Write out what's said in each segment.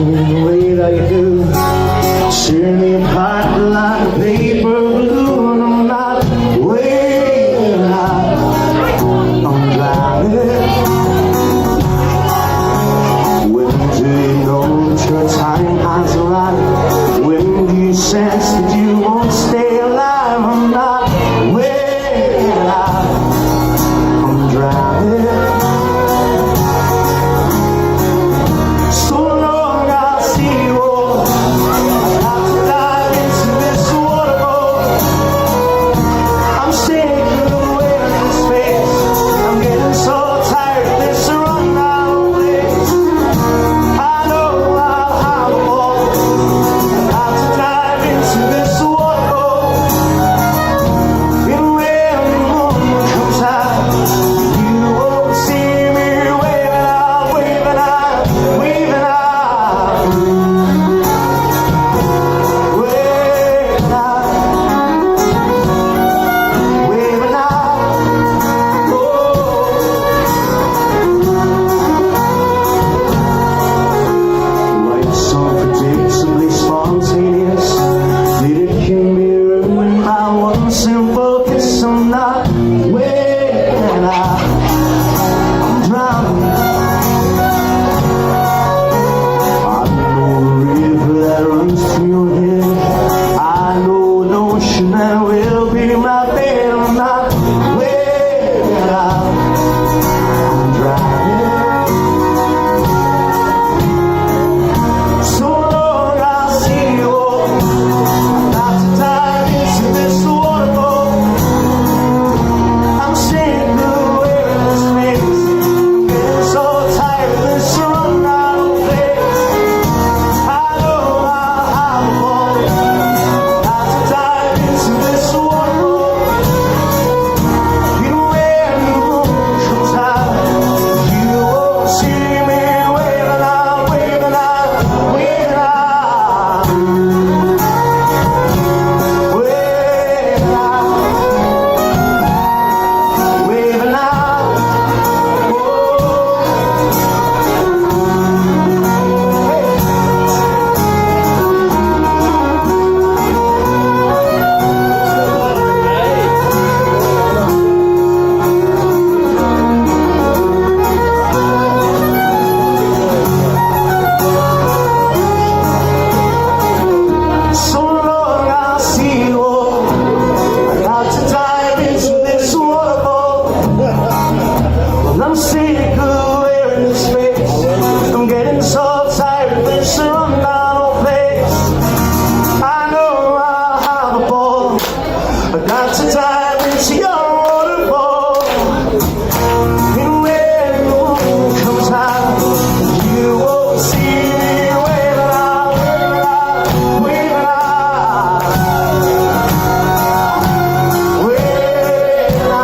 the way that you do. Tear me apart like a paper balloon. I'm not waiting out, I'm driving. When do you know that your time has arrived? When do you sense that you won't stay alive? I'm not waiting out, I'm driving. Simple kiss, I'm not waiting out, I'm drowning. I know a river that runs through your head. I know an ocean that will be my bed. I'm not waiting out, I'm drowning. So long I'll see you all. I've got to dive into this water. I'm sick of wearing this face. I'm getting so tired of this rundown place. I know I'll have a ball. I got to dive into your waterfall. And when the moon comes out, you won't see me waving out, waving out, waving out, waving out.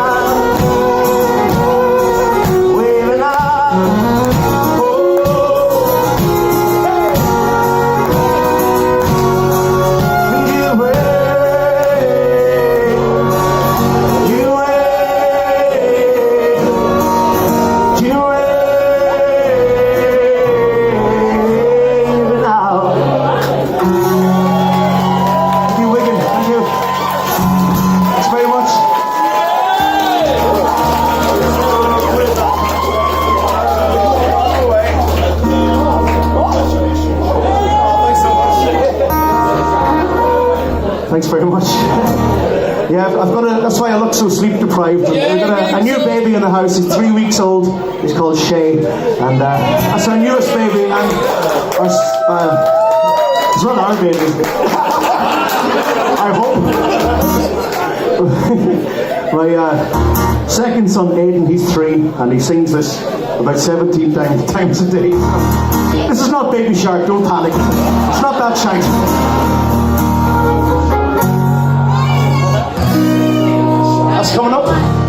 Thanks very much. Yeah, I've got a, that's why I look so sleep deprived. We've got a new baby in the house. He's 3 weeks old. He's called Shay, and that's our newest baby. And it's not our baby. I hope. My second son, Aidan, he's 3, and he sings this about 17 times a day. This is not Baby Shark. Don't panic. It's not that shite. That's coming up.